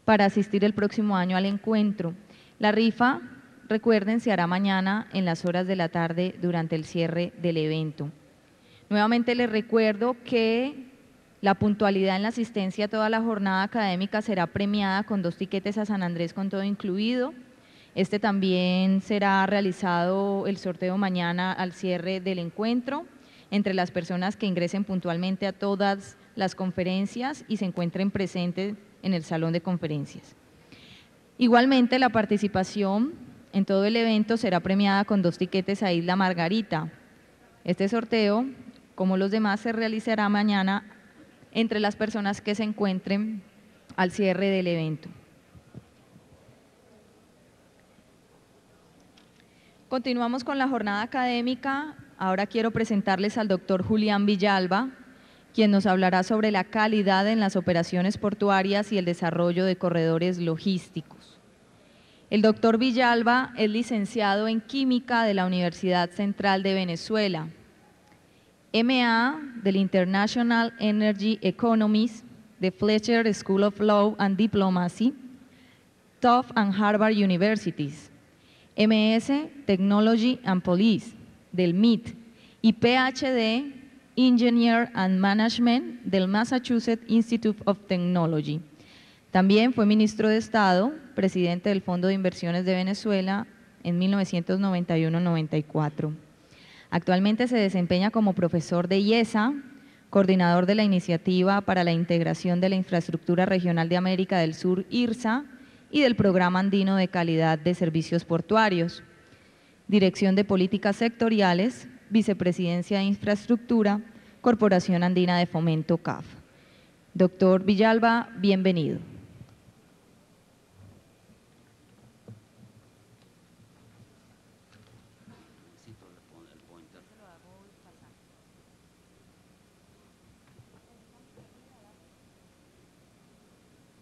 para asistir el próximo año al encuentro. La rifa, recuerden, se hará mañana en las horas de la tarde durante el cierre del evento. Nuevamente les recuerdo que la puntualidad en la asistencia a toda la jornada académica será premiada con 2 tiquetes a San Andrés con todo incluido. Este también será realizado el sorteo mañana al cierre del encuentro entre las personas que ingresen puntualmente a todas las conferencias y se encuentren presentes en el salón de conferencias. Igualmente, la participación en todo el evento será premiada con 2 tiquetes a Isla Margarita. Este sorteo, como los demás, se realizará mañana entre las personas que se encuentren al cierre del evento. Continuamos con la jornada académica. Ahora quiero presentarles al doctor Julián Villalba, quien nos hablará sobre la calidad en las operaciones portuarias y el desarrollo de corredores logísticos. El doctor Villalba es licenciado en Química de la Universidad Central de Venezuela, MA del International Energy Economics de Fletcher School of Law and Diplomacy, Tufts and Harvard Universities, MS Technology and Police del MIT y PhD Engineer and Management del Massachusetts Institute of Technology. También fue ministro de Estado, presidente del Fondo de Inversiones de Venezuela en 1991-94. Actualmente se desempeña como profesor de IESA, coordinador de la Iniciativa para la Integración de la Infraestructura Regional de América del Sur, IRSA, y del Programa Andino de Calidad de Servicios Portuarios, Dirección de Políticas Sectoriales, Vicepresidencia de Infraestructura, Corporación Andina de Fomento, CAF. Doctor Villalba, bienvenido.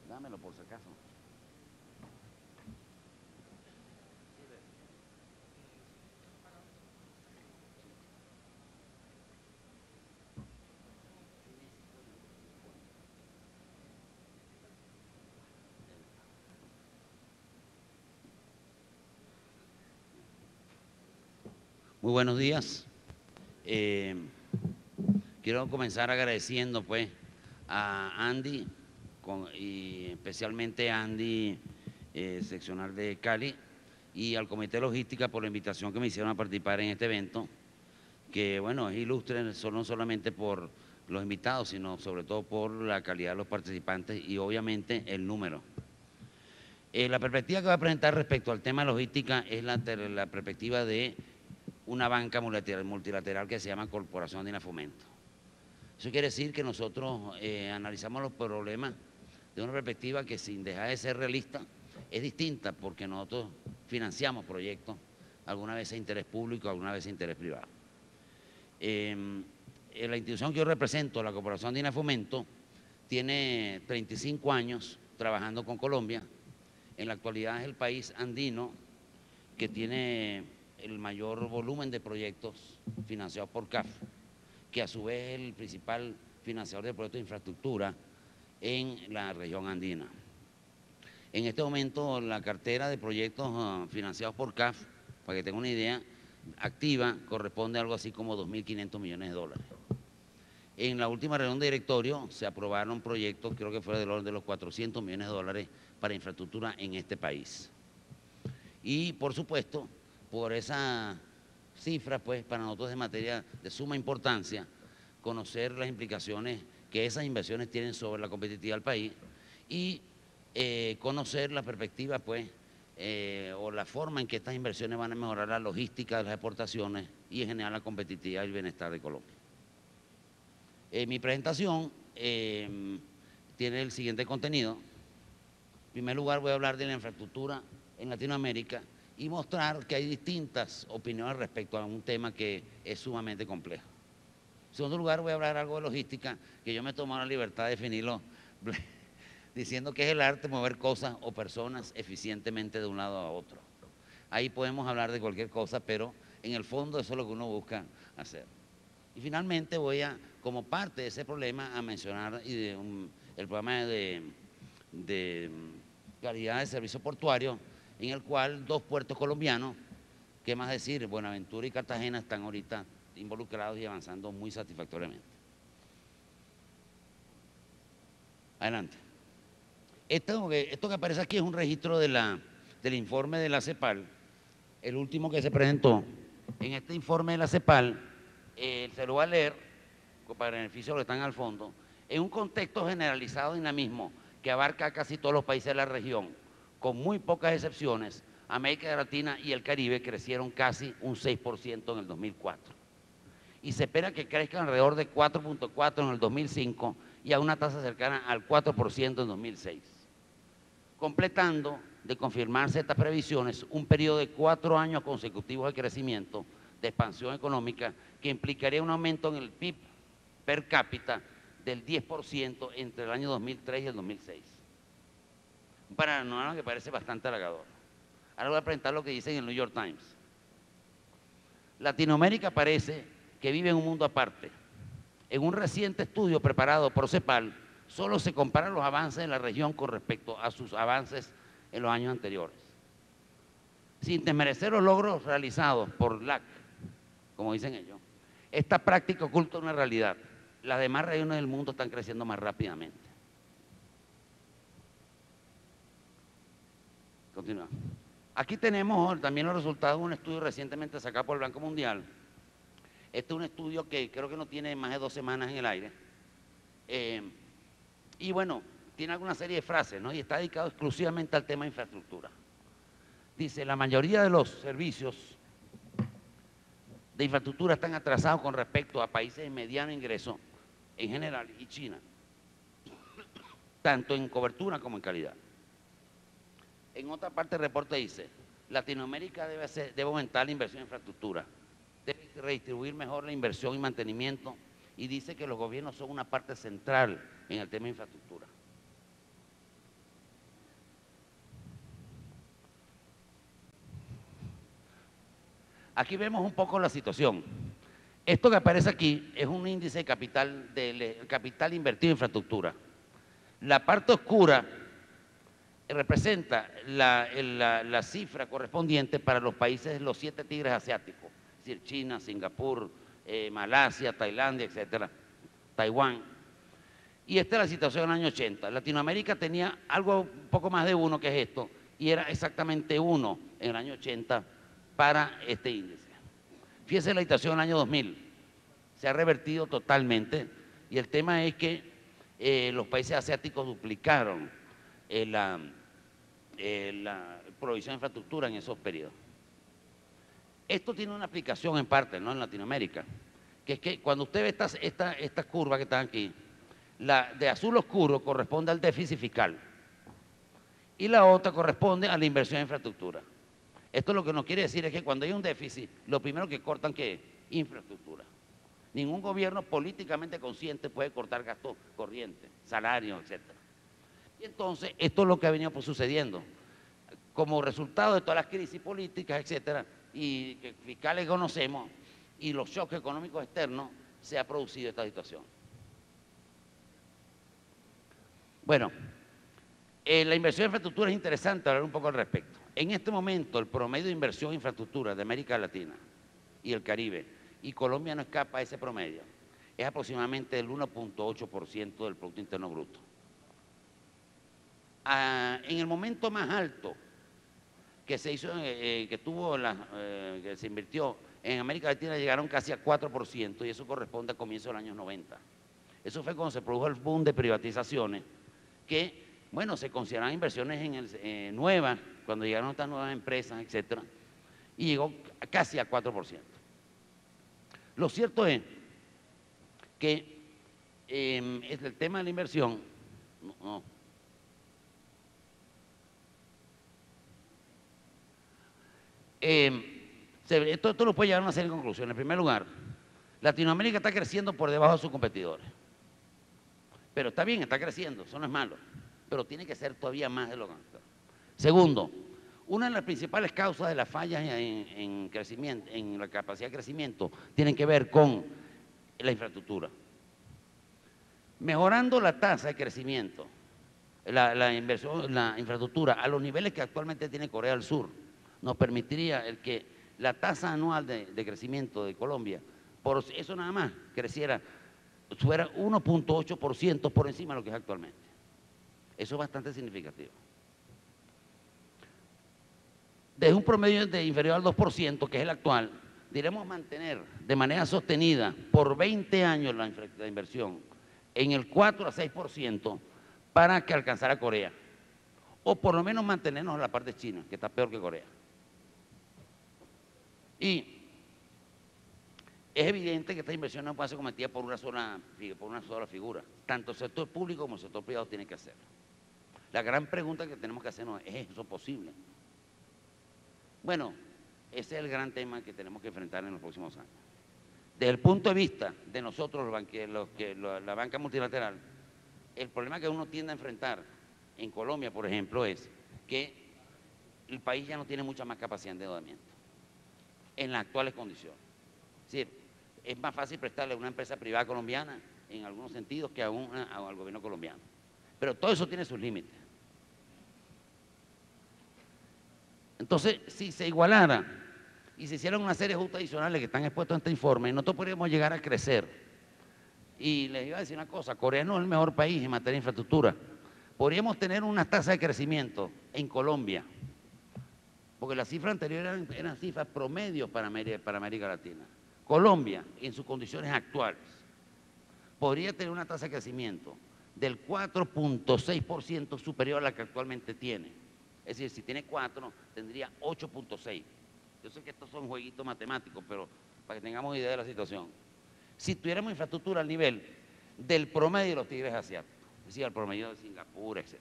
Dámelo por si acaso. Muy buenos días. Quiero comenzar agradeciendo pues a Andy y especialmente a Andy seccional de Cali y al Comité de Logística por la invitación que me hicieron a participar en este evento, que bueno, es ilustre no solamente por los invitados, sino sobre todo por la calidad de los participantes y obviamente el número. La perspectiva que voy a presentar respecto al tema de logística es la perspectiva de una banca multilateral que se llama Corporación Andina de Fomento. Eso quiere decir que nosotros analizamos los problemas de una perspectiva que, sin dejar de ser realista, es distinta, porque nosotros financiamos proyectos, alguna vez de interés público, alguna vez de interés privado. La institución que yo represento, la Corporación Andina de Fomento, tiene 35 años trabajando con Colombia. En la actualidad es el país andino que tiene el mayor volumen de proyectos financiados por CAF, que a su vez es el principal financiador de proyectos de infraestructura en la región andina. En este momento la cartera de proyectos financiados por CAF, para que tengan una idea, activa corresponde a algo así como 2.500 millones de dólares. En la última reunión de directorio se aprobaron proyectos, creo que fue del orden de los 400 millones de dólares para infraestructura en este país. Y por supuesto, por esa cifra, pues para nosotros es materia de suma importancia conocer las implicaciones que esas inversiones tienen sobre la competitividad del país y conocer la perspectiva, pues, o la forma en que estas inversiones van a mejorar la logística de las exportaciones y en general la competitividad y el bienestar de Colombia. Mi presentación tiene el siguiente contenido. En primer lugar, voy a hablar de la infraestructura en Latinoamérica y mostrar que hay distintas opiniones respecto a un tema que es sumamente complejo. En segundo lugar, voy a hablar algo de logística, que yo me he tomado la libertad de definirlo diciendo que es el arte de mover cosas o personas eficientemente de un lado a otro. Ahí podemos hablar de cualquier cosa, pero en el fondo eso es lo que uno busca hacer. Y finalmente voy a, como parte de ese problema, a mencionar el problema de calidad de servicio portuario, en el cual 2 puertos colombianos, qué más decir, Buenaventura y Cartagena, están ahorita involucrados y avanzando muy satisfactoriamente. Adelante. Esto que aparece aquí es un registro del informe de la CEPAL, el último que se presentó. En este informe de la CEPAL, se lo voy a leer para beneficio de los que están al fondo, en un contexto generalizado de dinamismo que abarca casi todos los países de la región, con muy pocas excepciones. América Latina y el Caribe crecieron casi un 6% en el 2004 y se espera que crezcan alrededor de 4.4 en el 2005 y a una tasa cercana al 4% en 2006. Completando de confirmarse estas previsiones un periodo de 4 años consecutivos de crecimiento, de expansión económica, que implicaría un aumento en el PIB per cápita del 10% entre el año 2003 y el 2006. Un panorama que parece bastante halagador. Ahora voy a presentar lo que dice en el New York Times. Latinoamérica parece que vive en un mundo aparte. En un reciente estudio preparado por CEPAL, solo se comparan los avances de la región con respecto a sus avances en los años anteriores. Sin desmerecer los logros realizados por LAC, como dicen ellos, esta práctica oculta una realidad. Las demás regiones del mundo están creciendo más rápidamente. Continúa. Aquí tenemos también los resultados de un estudio recientemente sacado por el Banco Mundial. Este es un estudio que creo que no tiene más de 2 semanas en el aire. Y bueno, tiene alguna serie de frases, ¿no? Y está dedicado exclusivamente al tema de infraestructura. Dice, la mayoría de los servicios de infraestructura están atrasados con respecto a países de mediano ingreso en general y China, tanto en cobertura como en calidad. En otra parte del reporte dice, Latinoamérica debe aumentar la inversión en infraestructura, debe redistribuir mejor la inversión y mantenimiento, y dice que los gobiernos son una parte central en el tema de infraestructura. Aquí vemos un poco la situación. Esto que aparece aquí es un índice de capital, del capital invertido en infraestructura. La parte oscura representa la cifra correspondiente para los países, los 7 tigres asiáticos, es decir, China, Singapur, Malasia, Tailandia, etcétera, Taiwán. Y esta es la situación en el año 80. Latinoamérica tenía algo un poco más de 1, que es esto, y era exactamente 1 en el año 80 para este índice. Fíjense la situación en el año 2000, se ha revertido totalmente, y el tema es que los países asiáticos duplicaron la provisión de infraestructura en esos periodos. Esto tiene una aplicación en parte, ¿no?, en Latinoamérica, que es que cuando usted ve estas curvas que están aquí, la de azul oscuro corresponde al déficit fiscal y la otra corresponde a la inversión en infraestructura. Esto lo que nos quiere decir es que cuando hay un déficit, lo primero que cortan, ¿qué es? Infraestructura. Ningún gobierno políticamente consciente puede cortar gastos corrientes, salarios, etcétera. Y entonces, esto es lo que ha venido sucediendo. Como resultado de todas las crisis políticas, etcétera, y que fiscales conocemos, y los shocks económicos externos, se ha producido esta situación. Bueno, la inversión en infraestructura es interesante hablar un poco al respecto. En este momento, el promedio de inversión en infraestructura de América Latina y el Caribe, y Colombia no escapa a ese promedio, es aproximadamente el 1.8% del Producto Interno Bruto. En el momento más alto que se hizo, que se invirtió en América Latina, llegaron casi a 4%, y eso corresponde a comienzos de los años 90. Eso fue cuando se produjo el boom de privatizaciones, que, bueno, se consideraban inversiones nuevas, cuando llegaron estas nuevas empresas, etcétera, y llegó casi a 4%. Lo cierto es que el tema de la inversión, esto lo puede llevar a una serie de conclusiones. En primer lugar, Latinoamérica está creciendo por debajo de sus competidores. Pero está bien, está creciendo, eso no es malo, pero tiene que ser todavía más de lo que está. Segundo, una de las principales causas de las fallas en crecimiento, en la capacidad de crecimiento, tienen que ver con la infraestructura. Mejorando la tasa de crecimiento la inversión, la infraestructura a los niveles que actualmente tiene Corea del Sur, nos permitiría el que la tasa anual de crecimiento de Colombia, por eso nada más, creciera, fuera 1.8% por encima de lo que es actualmente. Eso es bastante significativo. Desde un promedio de inferior al 2%, que es el actual, diremos mantener de manera sostenida por 20 años la inversión en el 4 a 6% para que alcanzara Corea. O por lo menos mantenernos en la parte de China, que está peor que Corea. Y es evidente que esta inversión no puede ser cometida por una sola figura. Tanto el sector público como el sector privado tiene que hacerlo. La gran pregunta que tenemos que hacernos es ¿eso posible? Bueno, ese es el gran tema que tenemos que enfrentar en los próximos años. Desde el punto de vista de nosotros, la banca multilateral, el problema que uno tiende a enfrentar en Colombia, por ejemplo, es que el país ya no tiene mucha más capacidad de endeudamiento en las actuales condiciones. Es decir, es más fácil prestarle a una empresa privada colombiana en algunos sentidos que al gobierno colombiano. Pero todo eso tiene sus límites. Entonces, si se igualara y se hicieran una serie de ajustes adicionales que están expuestos en este informe, nosotros podríamos llegar a crecer. Y les iba a decir una cosa, Corea no es el mejor país en materia de infraestructura. Podríamos tener una tasa de crecimiento en Colombia, porque las cifras anteriores eran cifras promedios para América Latina. Colombia, en sus condiciones actuales, podría tener una tasa de crecimiento del 4.6% superior a la que actualmente tiene. Es decir, si tiene 4, tendría 8.6. Yo sé que estos son jueguitos matemáticos, pero para que tengamos idea de la situación. Si tuviéramos infraestructura al nivel del promedio de los tigres asiáticos, es decir, al promedio de Singapur, etc.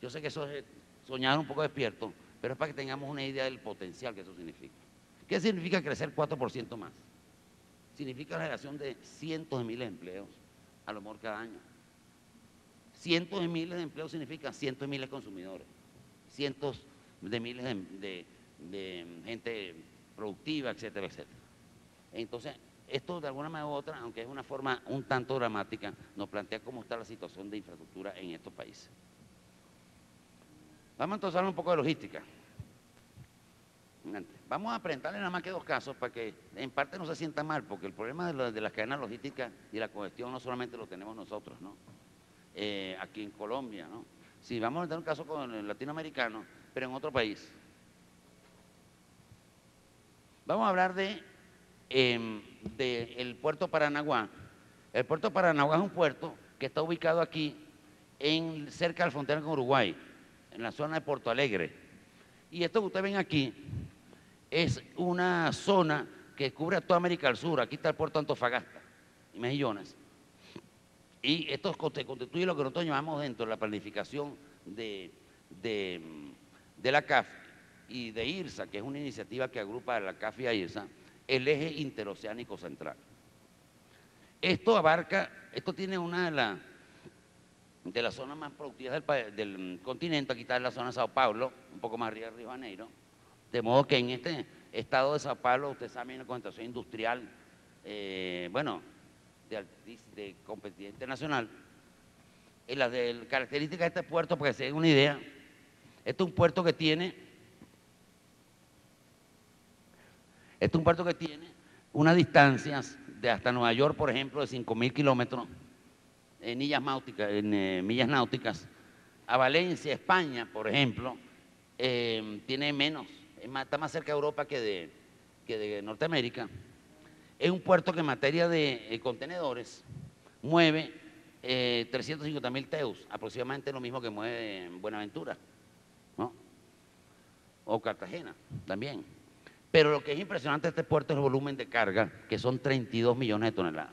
Yo sé que eso es soñar un poco despierto, pero es para que tengamos una idea del potencial que eso significa. ¿Qué significa crecer 4% más? Significa la generación de cientos de miles de empleos, a lo mejor cada año. Cientos de miles de empleos significa cientos de miles de consumidores, cientos de miles de gente productiva, etcétera, etcétera. Entonces, esto de alguna manera u otra, aunque es una forma un tanto dramática, nos plantea cómo está la situación de infraestructura en estos países. Vamos entonces a hablar un poco de logística. Vamos a presentarle nada más que 2 casos para que en parte no se sienta mal, porque el problema de las cadenas logísticas y la congestión no solamente lo tenemos nosotros, ¿no? Aquí en Colombia, ¿no? Sí, vamos a tener un caso con el latinoamericano, pero en otro país. Vamos a hablar el puerto Paranaguá. El puerto Paranaguá es un puerto que está ubicado aquí, cerca de la frontera con Uruguay, en la zona de Porto Alegre. Y esto que ustedes ven aquí es una zona que cubre a toda América del Sur. Aquí está el puerto de Antofagasta y Mejillones. Y esto constituye lo que nosotros llamamos dentro de la planificación de la CAF y de IRSA, que es una iniciativa que agrupa a la CAF y a IRSA, el eje interoceánico central. Esto tiene una de las zonas más productivas del continente. Aquí está la zona de Sao Paulo, un poco más arriba de Río de Janeiro, de modo que en este estado de Sao Paulo usted sabe hay una concentración industrial, de competitividad internacional. Las características de este puerto, para que se den una idea, este es un puerto que tiene unas distancias de hasta Nueva York, por ejemplo, de 5.000 kilómetros en millas náuticas. A Valencia, España, por ejemplo, tiene menos, está más cerca de Europa que de Norteamérica. Es un puerto que en materia de contenedores mueve 350.000 TEUs, aproximadamente lo mismo que mueve Buenaventura, ¿no? O Cartagena también. Pero lo que es impresionante de este puerto es el volumen de carga, que son 32 millones de toneladas.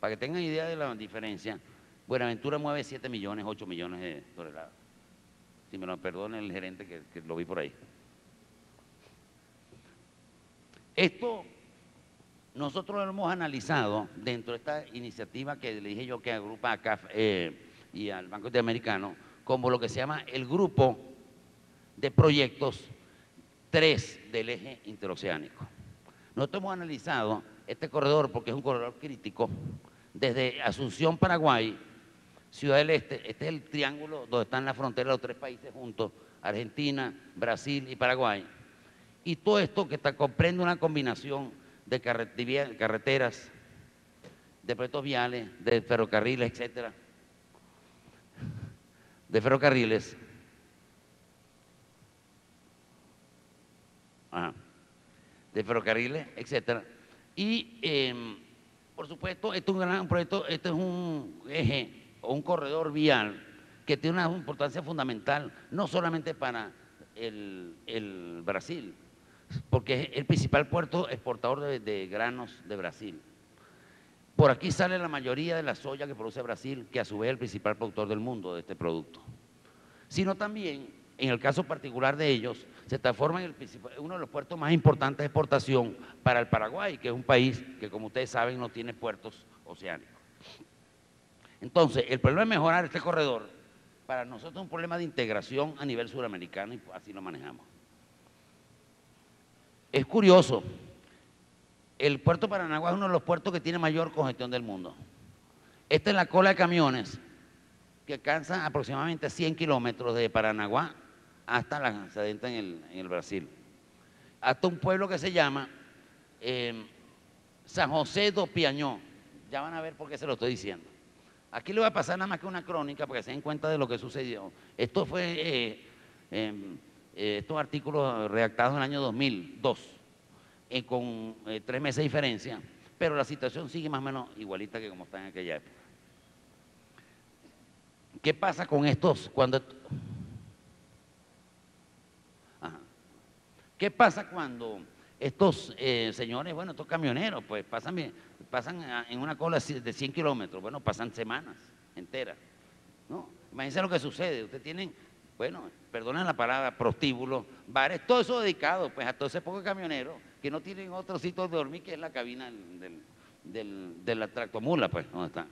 Para que tengan idea de la diferencia, Buenaventura mueve 7 millones, 8 millones de toneladas. Si me lo perdone el gerente que lo vi por ahí. Esto nosotros lo hemos analizado dentro de esta iniciativa que le dije yo que agrupa a CAF y al Banco Interamericano como lo que se llama el grupo de proyectos 3 del eje interoceánico. Nosotros hemos analizado este corredor porque es un corredor crítico desde Asunción, Paraguay, Ciudad del Este, este es el triángulo donde están las fronteras de los tres países juntos, Argentina, Brasil y Paraguay. Y todo esto que comprende una combinación de carreteras, de proyectos viales, de ferrocarriles, etcétera, de ferrocarriles, etcétera. Y por supuesto, esto es un gran proyecto, este es un eje o un corredor vial que tiene una importancia fundamental, no solamente para el Brasil, porque es el principal puerto exportador de granos de Brasil. Por aquí sale la mayoría de la soya que produce Brasil, que a su vez es el principal productor del mundo de este producto. Sino también, en el caso particular de ellos, se transforma en uno de los puertos más importantes de exportación para el Paraguay, que es un país que, como ustedes saben, no tiene puertos oceánicos. Entonces, el problema de mejorar este corredor, para nosotros es un problema de integración a nivel suramericano y así lo manejamos. Es curioso, el puerto de Paranaguá es uno de los puertos que tiene mayor congestión del mundo. Esta es la cola de camiones que alcanza aproximadamente 100 kilómetros de Paranaguá hasta la se adentra en el Brasil. Hasta un pueblo que se llama San José do Piañó. Ya van a ver por qué se lo estoy diciendo. Aquí le voy a pasar nada más que una crónica para que se den cuenta de lo que sucedió. Esto fue estos artículos redactados en el año 2002, con 3 meses de diferencia, pero la situación sigue más o menos igualita que como está en aquella época. ¿Qué pasa con estos ¿Qué pasa cuando estos señores, bueno, estos camioneros, pues pasan en una cola de 100 kilómetros, bueno, pasan semanas enteras, ¿no? Imagínense lo que sucede, ustedes tienen, bueno, perdonen la palabra, prostíbulos, bares, todo eso dedicado pues a todo ese poco camionero que no tienen otro sitio de dormir que es la cabina de la tractomula, pues, donde están,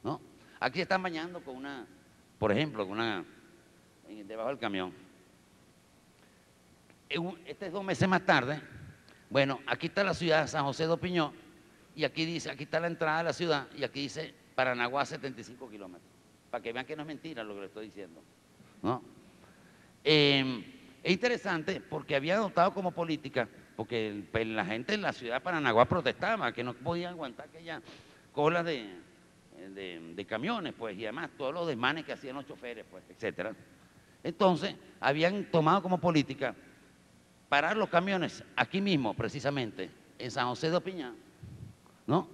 ¿no? Aquí están bañando con una, por ejemplo, debajo del camión. Este es 2 meses más tarde. Bueno, aquí está la ciudad de San José do Piñó y aquí dice, aquí está la entrada de la ciudad y aquí dice Paranaguá 75 kilómetros, para que vean que no es mentira lo que le estoy diciendo, ¿no? Es interesante porque había adoptado como política, porque la gente en la ciudad de Paranaguá protestaba, que no podían aguantar aquella cola de camiones, pues, y además todos los desmanes que hacían los choferes, pues, etcétera. Entonces, habían tomado como política parar los camiones aquí mismo, precisamente, en San José de Piñá, ¿no?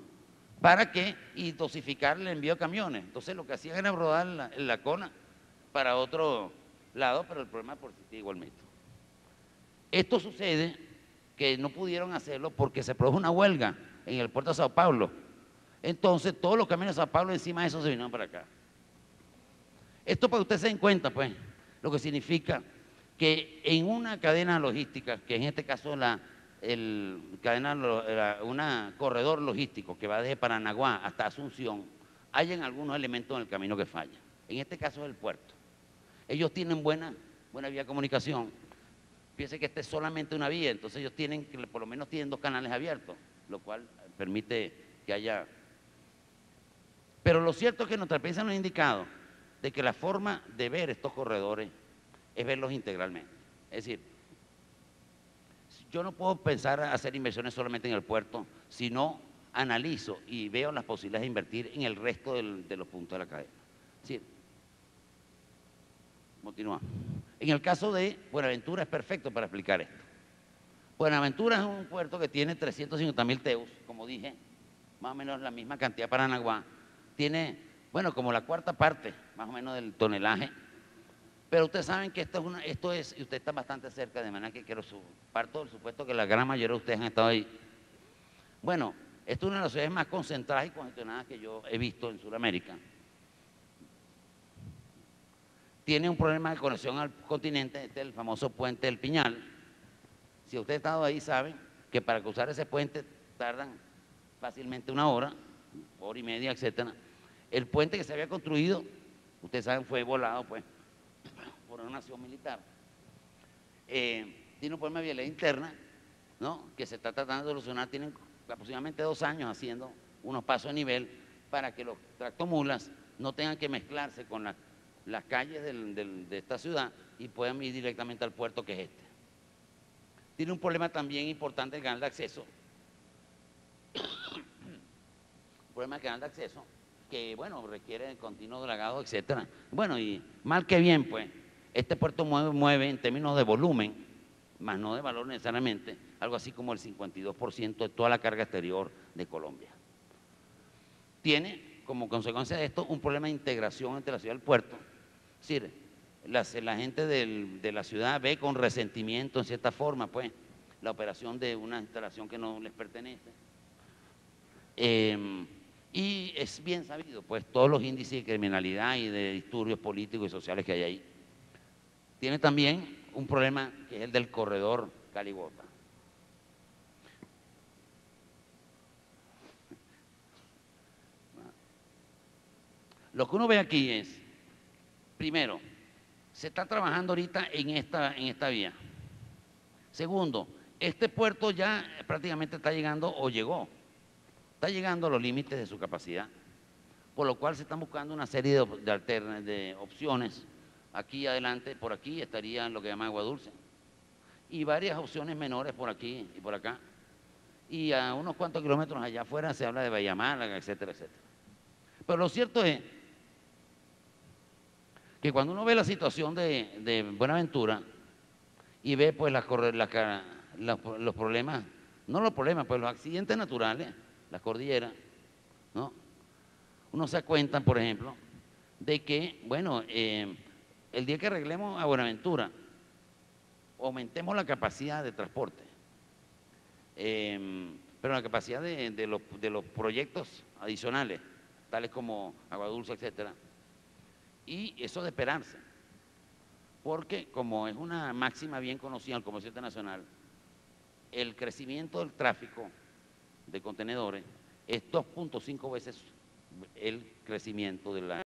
¿Para qué? Y dosificar el envío de camiones. Entonces, lo que hacían era rodar la cona para otro lado, pero el problema persistía igualmente. Esto sucede que no pudieron hacerlo porque se produjo una huelga en el puerto de Sao Paulo. Entonces, todos los camiones de Sao Paulo encima de eso se vinieron para acá. Esto para que ustedes se den cuenta, pues, lo que significa que en una cadena logística, que en este caso una corredor logístico que va desde Paranaguá hasta Asunción, hay en algunos elementos en el camino que fallan. En este caso es el puerto. Ellos tienen buena vía de comunicación. Piensen que esta es solamente una vía, entonces ellos por lo menos tienen 2 canales abiertos, lo cual permite que haya. Pero lo cierto es que nuestra experiencia nos ha indicado de que la forma de ver estos corredores es verlos integralmente. Es decir, yo no puedo pensar hacer inversiones solamente en el puerto, sino analizo y veo las posibilidades de invertir en el resto de los puntos de la cadena. Es decir, continúa. En el caso de Buenaventura es perfecto para explicar esto. Buenaventura es un puerto que tiene 350.000 TEUs, como dije, más o menos la misma cantidad de Paranaguá. Tiene, bueno, como la 1/4 parte, más o menos, del tonelaje. Pero ustedes saben que esto es, y ustedes están bastante cerca, de manera que parto del supuesto que la gran mayoría de ustedes han estado ahí. Bueno, esto es una de las ciudades más concentradas y congestionadas que yo he visto en Sudamérica. Tiene un problema de conexión al continente, este es el famoso puente del Piñal. Si ustedes han estado ahí, saben que para cruzar ese puente tardan fácilmente 1 hora, 1 hora y media, etcétera. El puente que se había construido, ustedes saben, fue volado, pues, por una acción militar. Tiene un problema de vialidad interna, ¿no?, que se está tratando de solucionar. Tienen aproximadamente 2 años haciendo unos pasos de nivel para que los tractomulas no tengan que mezclarse con las calles de esta ciudad y puedan ir directamente al puerto, que es este. Tiene un problema también importante el canal de acceso. Un problema del canal de acceso que, bueno, requiere continuo dragado, etcétera. Bueno, y mal que bien, pues, este puerto mueve en términos de volumen, más no de valor necesariamente, algo así como el 52% de toda la carga exterior de Colombia. Tiene, como consecuencia de esto, un problema de integración entre la ciudad y el puerto. Es decir, la gente de la ciudad ve con resentimiento, en cierta forma, pues, la operación de una instalación que no les pertenece. Y es bien sabido, pues, todos los índices de criminalidad y de disturbios políticos y sociales que hay ahí. Tiene también un problema que es el del corredor Cali-Bogotá. Lo que uno ve aquí es, primero, se está trabajando ahorita en esta vía. Segundo, este puerto ya prácticamente está llegando o llegó, está llegando a los límites de su capacidad, por lo cual se están buscando una serie de opciones. Aquí adelante, por aquí estaría lo que llama Agua Dulce, y varias opciones menores por aquí y por acá. Y a unos cuantos kilómetros allá afuera se habla de Bahía Málaga, etcétera, etcétera. Pero lo cierto es que cuando uno ve la situación de Buenaventura y ve pues los problemas, no los problemas, pues los accidentes naturales, las cordilleras, ¿no? Uno se da cuenta, por ejemplo, de que, bueno, el día que arreglemos a Buenaventura, aumentemos la capacidad de transporte, pero la capacidad de los proyectos adicionales, tales como Agua Dulce, etcétera, y eso de esperarse, porque como es una máxima bien conocida en el comercio internacional, el crecimiento del tráfico de contenedores es 2.5 veces el crecimiento de la